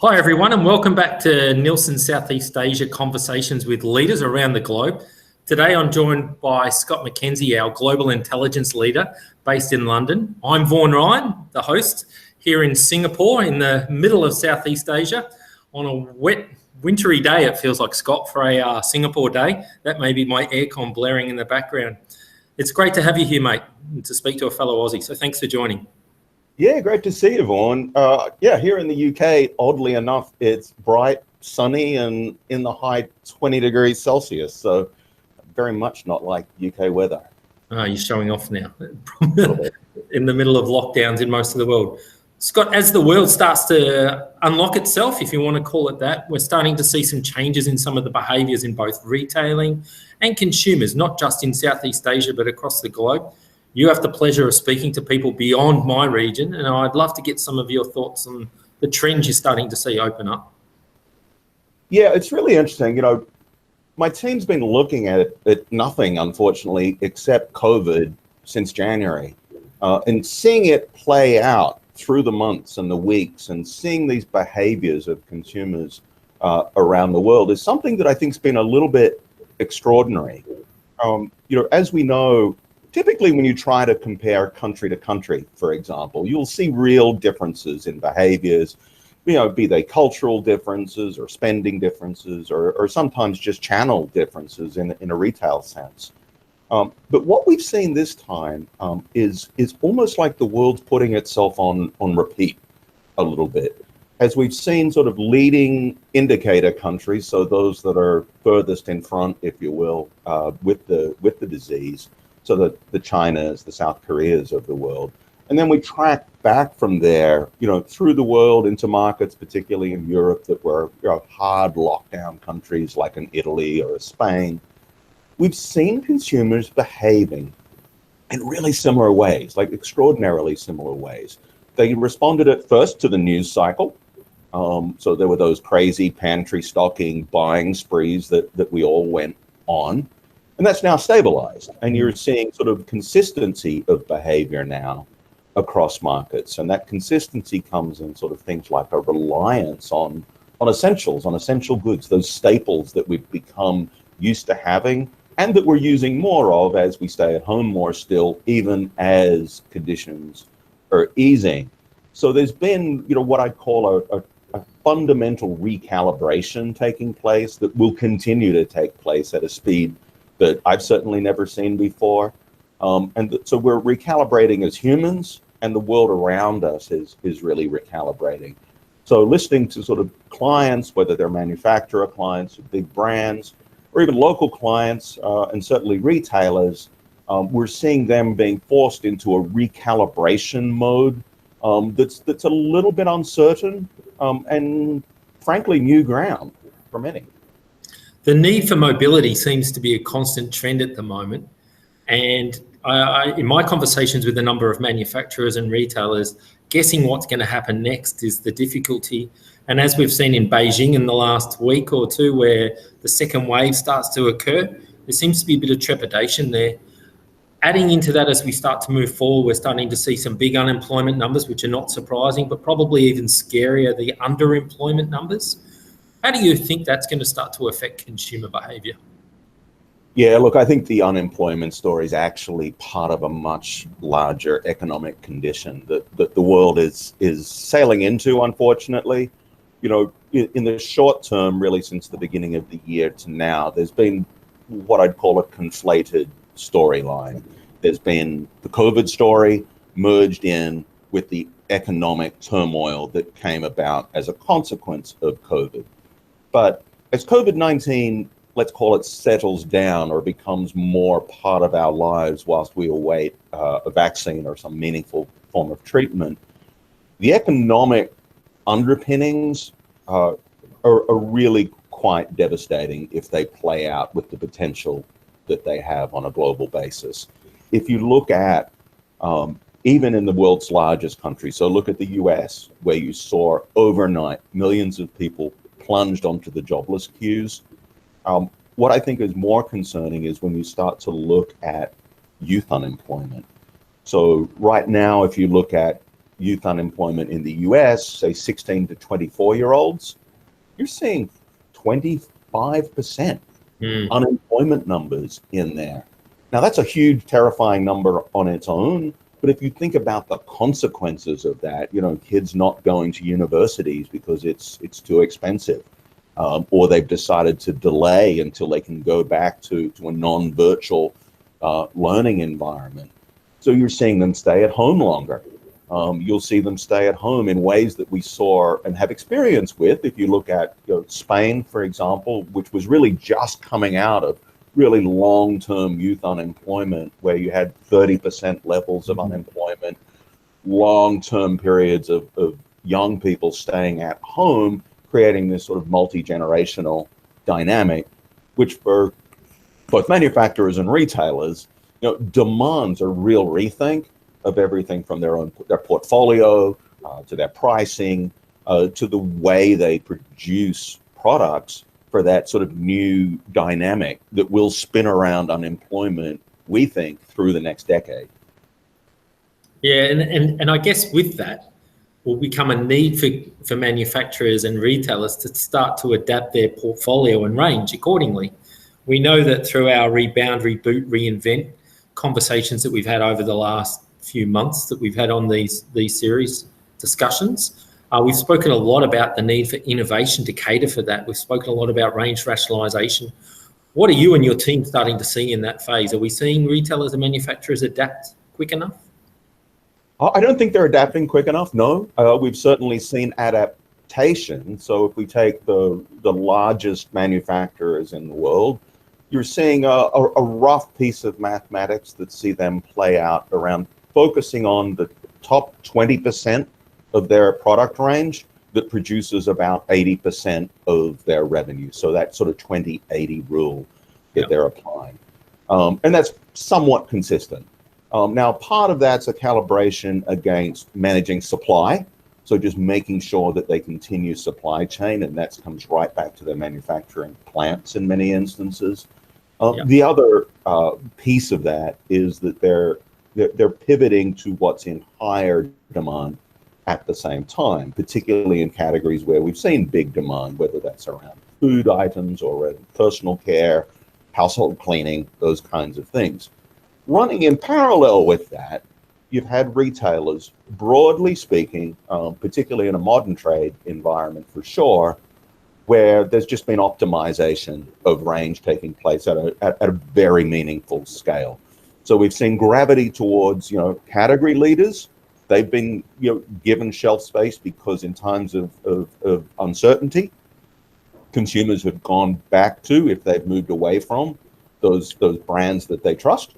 Hi everyone, and welcome back to Nielsen Southeast Asia Conversations with Leaders Around the Globe. Today I'm joined by Scott McKenzie, our Global Intelligence Leader based in London. I'm Vaughan, the host, here in Singapore in the middle of Southeast Asia on a wet, wintry day, it feels like, Scott, for a Singapore day. That may be my aircon blaring in the background. It's great to have you here, mate, and to speak to a fellow Aussie, so thanks for joining. Yeah, great to see you, Vaughan. Here in the UK, oddly enough, it's bright, sunny, and in the high 20 degrees Celsius. So very much not like UK weather. You're showing off now in the middle of lockdowns in most of the world. Scott, as the world starts to unlock itself, if you want to call it that, we're starting to see some changes in some of the behaviours in both retailing and consumers, not just in Southeast Asia, but across the globe. You have the pleasure of speaking to people beyond my region, and I'd love to get some of your thoughts on the trends you're starting to see open up. Yeah, it's really interesting. You know, my team's been looking at nothing, unfortunately, except COVID since January, and seeing it play out through the months and the weeks, and seeing these behaviors of consumers around the world is something that I think has been a little bit extraordinary. As we know, typically, when you try to compare country to country, for example, you'll see real differences in behaviors, be they cultural differences or spending differences or sometimes just channel differences in a retail sense. But what we've seen this time is almost like the world's putting itself on repeat a little bit. As we've seen sort of leading indicator countries, so those that are furthest in front, if you will, with the disease, so the Chinas, the South Koreas of the world. And then we track back from there, through the world into markets, particularly in Europe, that were hard lockdown countries like an Italy or a Spain. We've seen consumers behaving in really similar ways, like extraordinarily similar ways. They responded at first to the news cycle. So there were those crazy pantry stocking buying sprees that we all went on. And that's now stabilized, and you're seeing sort of consistency of behavior now across markets. And that consistency comes in sort of things like a reliance on essentials, on essential goods, those staples that we've become used to having and that we're using more of as we stay at home more still, even as conditions are easing. So there's been, what I'd call a fundamental recalibration taking place that will continue to take place at a speed that I've certainly never seen before. So we're recalibrating as humans, and the world around us is really recalibrating. So listening to sort of clients, whether they're manufacturer clients or big brands, or even local clients, and certainly retailers, we're seeing them being forced into a recalibration mode that's a little bit uncertain and frankly new ground for many. The need for mobility seems to be a constant trend at the moment. And in my conversations with a number of manufacturers and retailers, guessing what's going to happen next is the difficulty. And as we've seen in Beijing in the last week or two, where the second wave starts to occur, there seems to be a bit of trepidation there. Adding into that, as we start to move forward, we're starting to see some big unemployment numbers, which are not surprising, but probably even scarier, the underemployment numbers. How do you think that's going to start to affect consumer behaviour? Yeah, look, I think the unemployment story is actually part of a much larger economic condition that the world is sailing into, unfortunately. In the short term, really since the beginning of the year to now, there's been what I'd call a conflated storyline. There's been the COVID story merged in with the economic turmoil that came about as a consequence of COVID. But as COVID-19, let's call it, settles down or becomes more part of our lives whilst we await a vaccine or some meaningful form of treatment, the economic underpinnings are really quite devastating if they play out with the potential that they have on a global basis. If you look at even in the world's largest country, so look at the US, where you saw overnight millions of people plunged onto the jobless queues. What I think is more concerning is when you start to look at youth unemployment. So right now, if you look at youth unemployment in the US, say 16 to 24-year-olds, you're seeing 25% unemployment numbers in there. Now, that's a huge, terrifying number on its own. But if you think about the consequences of that, kids not going to universities because it's too expensive, or they've decided to delay until they can go back to a non-virtual learning environment. So you're seeing them stay at home longer. You'll see them stay at home in ways that we saw and have experience with. If you look at Spain, for example, which was really just coming out of really long-term youth unemployment, where you had 30% levels of unemployment, long-term periods of young people staying at home, creating this sort of multi-generational dynamic, which for both manufacturers and retailers, demands a real rethink of everything from their portfolio to their pricing to the way they produce products for that sort of new dynamic that will spin around unemployment, we think, through the next decade. Yeah, and I guess with that will become a need for manufacturers and retailers to start to adapt their portfolio and range accordingly. We know that through our rebound, reboot, reinvent conversations that we've had over the last few months that we've had on these series discussions, we've spoken a lot about the need for innovation to cater for that. We've spoken a lot about range rationalization. What are you and your team starting to see in that phase? Are we seeing retailers and manufacturers adapt quick enough? I don't think they're adapting quick enough, no. We've certainly seen adaptation. So if we take the largest manufacturers in the world, you're seeing a rough piece of mathematics that see them play out around focusing on the top 20% of their product range that produces about 80% of their revenue. So that sort of 20-80 rule that they're applying. And that's somewhat consistent. Now, part of that's a calibration against managing supply. So just making sure that they continue supply chain, and that comes right back to their manufacturing plants in many instances. The other piece of that is that they're pivoting to what's in higher demand at the same time, particularly in categories where we've seen big demand, whether that's around food items or personal care, household cleaning, those kinds of things. Running in parallel with that, you've had retailers, broadly speaking, particularly in a modern trade environment for sure, where there's just been optimization of range taking place at a very meaningful scale. So we've seen gravity towards, category leaders. They've been, given shelf space because in times of uncertainty, consumers have gone back to, if they've moved away from, those brands that they trust.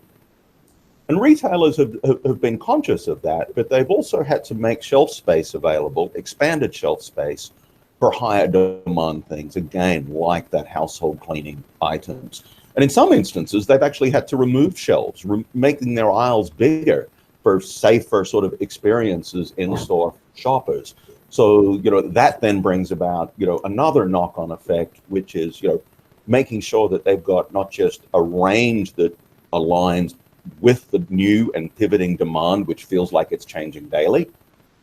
And retailers have been conscious of that, but they've also had to make shelf space available, expanded shelf space for higher demand things, again, like that household cleaning items. And in some instances, they've actually had to remove shelves, making their aisles bigger for safer sort of experiences in-store shoppers. So, that then brings about, another knock-on effect, which is, making sure that they've got not just a range that aligns with the new and pivoting demand, which feels like it's changing daily,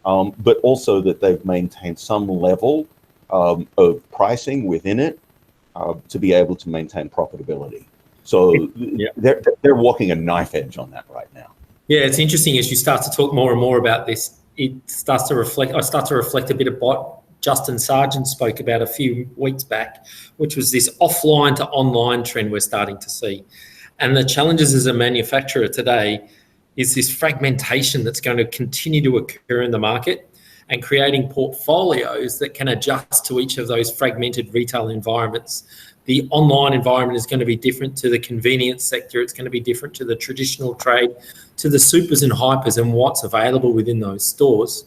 but also that they've maintained some level of pricing within it to be able to maintain profitability. So they're walking a knife edge on that right now. Yeah, it's interesting as you start to talk more and more about this, it starts to reflect, I start to reflect a bit of what Justin Sargent spoke about a few weeks back, which was this offline to online trend we're starting to see. And the challenges as a manufacturer today is this fragmentation that's going to continue to occur in the market and creating portfolios that can adjust to each of those fragmented retail environments. The online environment is going to be different to the convenience sector. It's going to be different to the traditional trade, to the supers and hypers and what's available within those stores.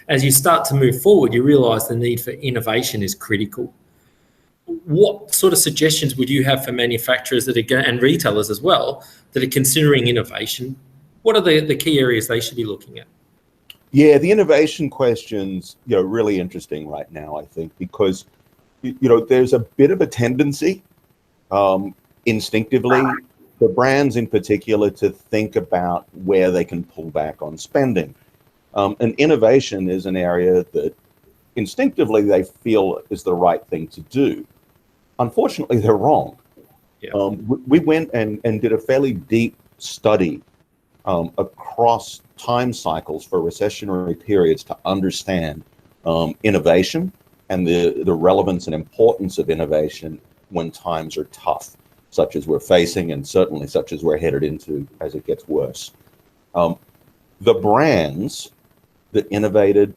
As you start to move forward, you realise the need for innovation is critical. What sort of suggestions would you have for manufacturers that are and retailers as well that are considering innovation? What are the key areas they should be looking at? Yeah, the innovation question's really interesting right now, I think, because there's a bit of a tendency instinctively for brands in particular to think about where they can pull back on spending. And innovation is an area that instinctively they feel is the right thing to do. Unfortunately, they're wrong. Yeah. We went and did a fairly deep study across time cycles for recessionary periods to understand innovation and the relevance and importance of innovation when times are tough, such as we're facing, and certainly such as we're headed into as it gets worse. The brands that innovated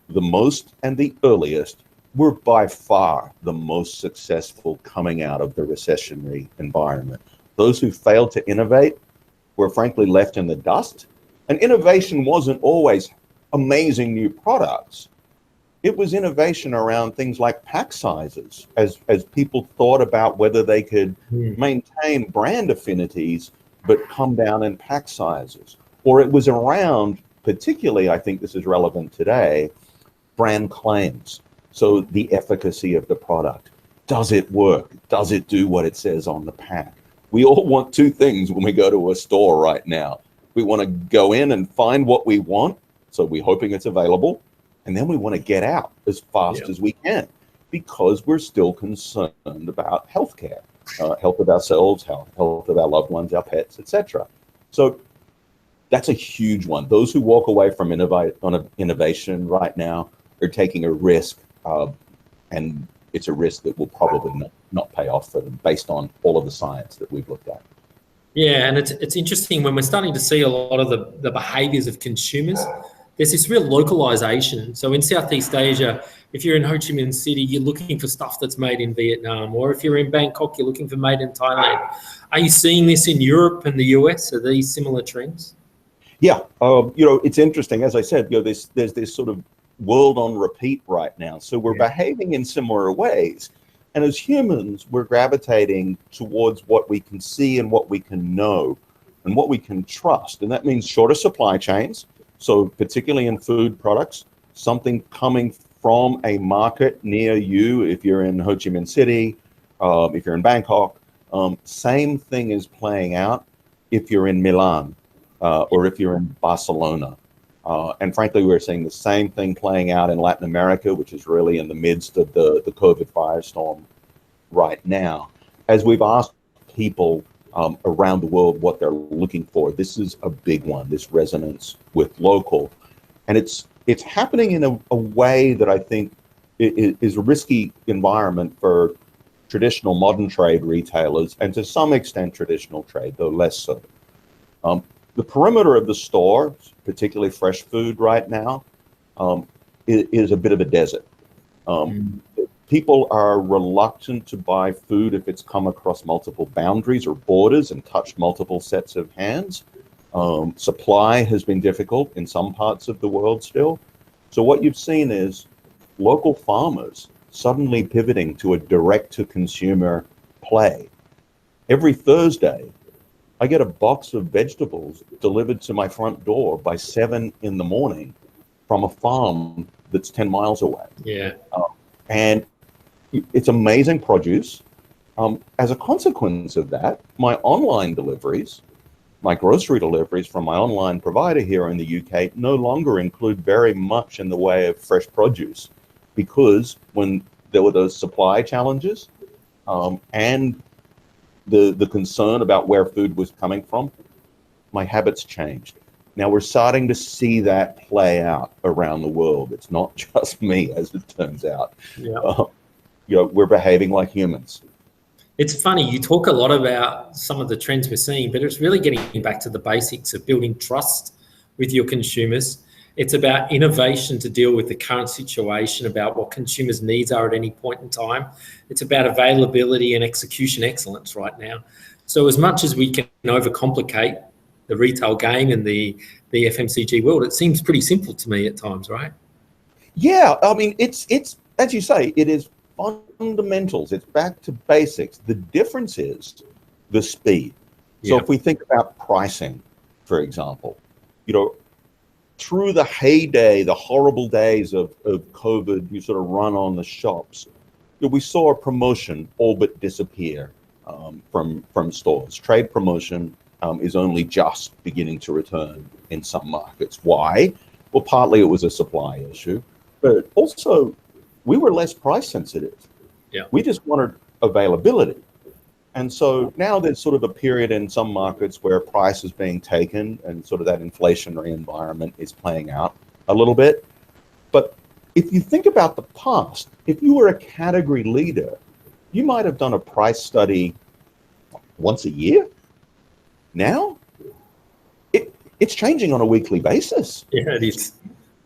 the most and the earliest were by far the most successful coming out of the recessionary environment. Those who failed to innovate were frankly left in the dust. And innovation wasn't always amazing new products. It was innovation around things like pack sizes, as people thought about whether they could maintain brand affinities but come down in pack sizes. Or it was around, particularly, I think this is relevant today, brand claims. So the efficacy of the product. Does it work? Does it do what it says on the pack? We all want two things when we go to a store right now. We want to go in and find what we want, so we're hoping it's available, and then we want to get out as fast as we can because we're still concerned about healthcare, health of ourselves, health of our loved ones, our pets, etc. So that's a huge one. Those who walk away from innovation right now are taking a risk, and it's a risk that will probably not pay off for them based on all of the science that we've looked at. Yeah, and it's interesting when we're starting to see a lot of the behaviours of consumers. There's this real localisation. So in Southeast Asia, if you're in Ho Chi Minh City, you're looking for stuff that's made in Vietnam, or if you're in Bangkok, you're looking for made in Thailand. Are you seeing this in Europe and the US? Are these similar trends? Yeah, it's interesting. As I said, there's this sort of world on repeat right now. So we're behaving in similar ways. And as humans, we're gravitating towards what we can see and what we can know and what we can trust. And that means shorter supply chains. So particularly in food products, something coming from a market near you, if you're in Ho Chi Minh City, if you're in Bangkok, same thing is playing out if you're in Milan or if you're in Barcelona. And frankly, we're seeing the same thing playing out in Latin America, which is really in the midst of the COVID firestorm right now. As we've asked people around the world what they're looking for, this is a big one, this resonance with local. And it's happening in a way that I think is a risky environment for traditional modern trade retailers, and to some extent traditional trade, though less so. The perimeter of the store, particularly fresh food right now, is a bit of a desert. People are reluctant to buy food if it's come across multiple boundaries or borders and touched multiple sets of hands. Supply has been difficult in some parts of the world still. So what you've seen is local farmers suddenly pivoting to a direct-to-consumer play. Every Thursday, I get a box of vegetables delivered to my front door by 7 in the morning from a farm that's 10 miles away. Yeah. And it's amazing produce. As a consequence of that, my online deliveries, my grocery deliveries from my online provider here in the UK no longer include very much in the way of fresh produce, because when there were those supply challenges and the concern about where food was coming from, my habits changed. Now we're starting to see that play out around the world. It's not just me, as it turns out. We're behaving like humans. It's funny, you talk a lot about some of the trends we're seeing, but it's really getting back to the basics of building trust with your consumers. It's about innovation to deal with the current situation, about what consumers' needs are at any point in time. It's about availability and execution excellence right now. So as much as we can overcomplicate the retail game and the FMCG world, it seems pretty simple to me at times, right? Yeah, I mean, it's as you say, it is fundamentals. It's back to basics. The difference is the speed. So if we think about pricing, for example, through the heyday, the horrible days of COVID, you sort of run on the shops, we saw a promotion all but disappear from stores. Trade promotion is only just beginning to return in some markets. Why? Well, partly it was a supply issue, but also we were less price sensitive. Yeah. We just wanted availability. And so now there's sort of a period in some markets where price is being taken and sort of that inflationary environment is playing out a little bit. But if you think about the past, if you were a category leader, you might have done a price study once a year. Now, it's changing on a weekly basis. Yeah, it is.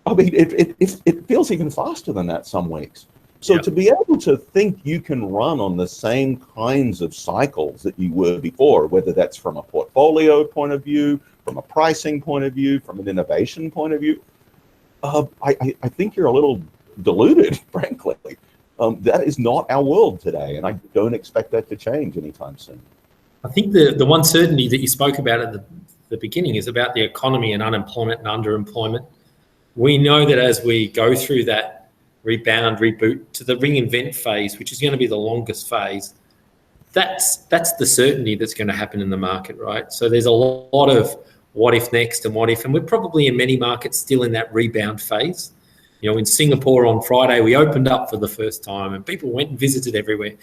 I mean, it feels even faster than that some weeks. So Yeah. to be able to think you can run on the same kinds of cycles that you were before, whether that's from a portfolio point of view, from a pricing point of view, from an innovation point of view, I think you're a little deluded, frankly. That is not our world today, and I don't expect that to change anytime soon. I think the one certainty that you spoke about at the beginning is about the economy and unemployment and underemployment. We know that as we go through that rebound, reboot to the reinvent phase, which is going to be the longest phase, that's the certainty that's going to happen in the market, right? So there's a lot of what if next and what if, and we're probably in many markets still in that rebound phase. You know, in Singapore on Friday, we opened up for the first time and people went and visited everywhere.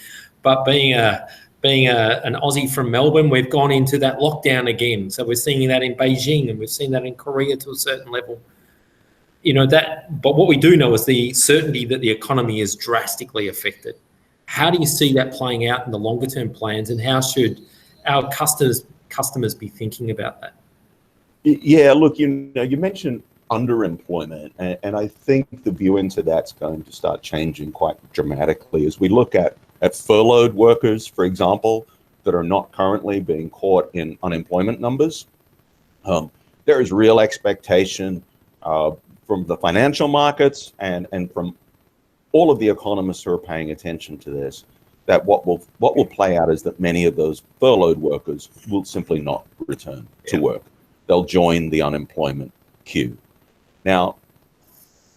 But being an Aussie from Melbourne, we've gone into that lockdown again. So we're seeing that in Beijing and we've seen that in Korea to a certain level. You know, but what we do know is the certainty that the economy is drastically affected. How do you see that playing out in the longer term plans, and how should our customers be thinking about that? Yeah, look, you mentioned underemployment, and I think the view into that's going to start changing quite dramatically as we look at furloughed workers, for example, that are not currently being caught in unemployment numbers. There is real expectation from the financial markets and from all of the economists who are paying attention to this, that what will play out is that many of those furloughed workers will simply not return to work. They'll join the unemployment queue. Now,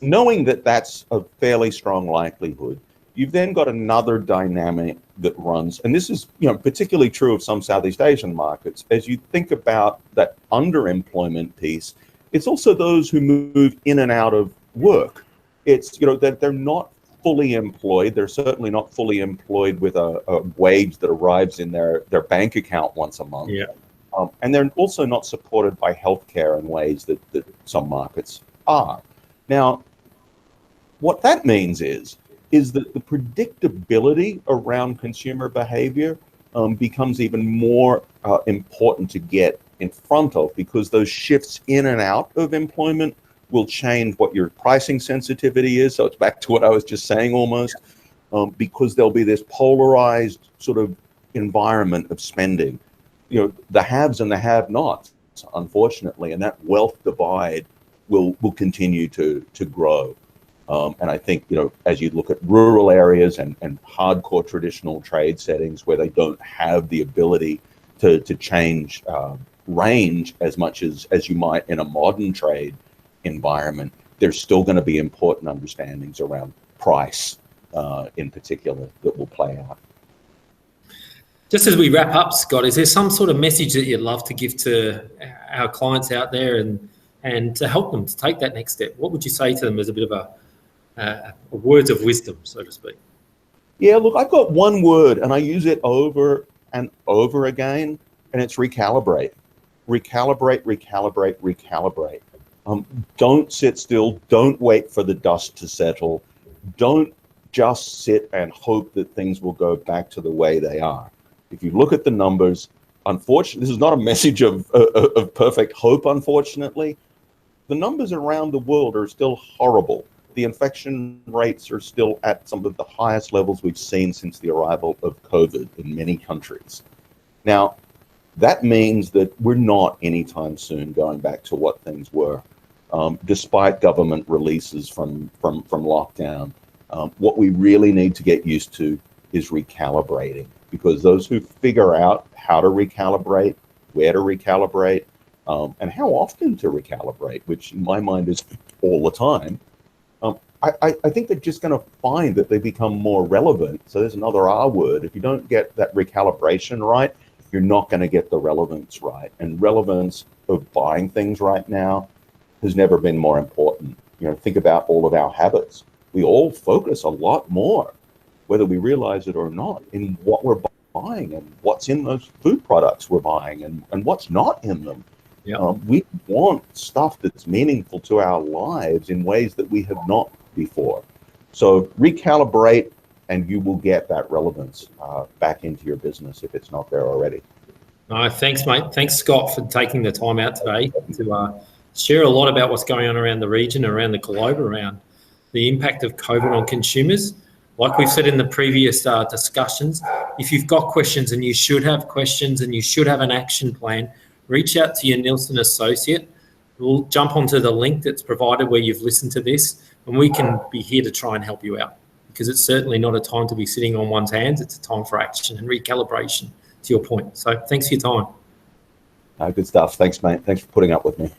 knowing that that's a fairly strong likelihood, you've then got another dynamic that runs, and this is particularly true of some Southeast Asian markets. As you think about that underemployment piece, it's also those who move in and out of work. It's that they're not fully employed. They're certainly not fully employed with a wage that arrives in their bank account once a month. Yeah. And they're also not supported by healthcare in ways that some markets are. Now, what that means is that the predictability around consumer behavior becomes even more important to get in front of, because those shifts in and out of employment will change what your pricing sensitivity is. So it's back to what I was just saying almost, because there'll be this polarized sort of environment of spending. The haves and the have-nots, unfortunately, and that wealth divide will continue to grow. And I think, as you look at rural areas and hardcore traditional trade settings where they don't have the ability to change range as much as you might in a modern trade environment, there's still going to be important understandings around price in particular that will play out. Just as we wrap up, Scott, is there some sort of message that you'd love to give to our clients out there and to help them to take that next step? What would you say to them as a bit of a words of wisdom, so to speak? Yeah, look, I've got one word and I use it over and over again, and it's recalibrate. Recalibrate, recalibrate, recalibrate. Don't sit still. Don't wait for the dust to settle. Don't just sit and hope that things will go back to the way they are. If you look at the numbers, unfortunately, this is not a message of perfect hope, unfortunately. The numbers around the world are still horrible. The infection rates are still at some of the highest levels we've seen since the arrival of COVID in many countries. Now, that means that we're not anytime soon going back to what things were, despite government releases from lockdown. What we really need to get used to is recalibrating, because those who figure out how to recalibrate, where to recalibrate, and how often to recalibrate, which in my mind is all the time, I think they're just going to find that they become more relevant. So there's another R word. If you don't get that recalibration right, you're not going to get the relevance right. And relevance of buying things right now has never been more important. You know, think about all of our habits. We all focus a lot more, whether we realize it or not, in what we're buying and what's in those food products we're buying and what's not in them. Yeah. We want stuff that's meaningful to our lives in ways that we have not before. So recalibrate, and you will get that relevance back into your business if it's not there already. Thanks, mate. Thanks, Scott, for taking the time out today to share a lot about what's going on around the region, around the globe, around the impact of COVID on consumers. Like we've said in the previous discussions, if you've got questions, and you should have questions and you should have an action plan, reach out to your Nielsen associate. We'll jump onto the link that's provided where you've listened to this, and we can be here to try and help you out, because it's certainly not a time to be sitting on one's hands. It's a time for action and recalibration, to your point. So thanks for your time. Good stuff. Thanks, mate. Thanks for putting up with me.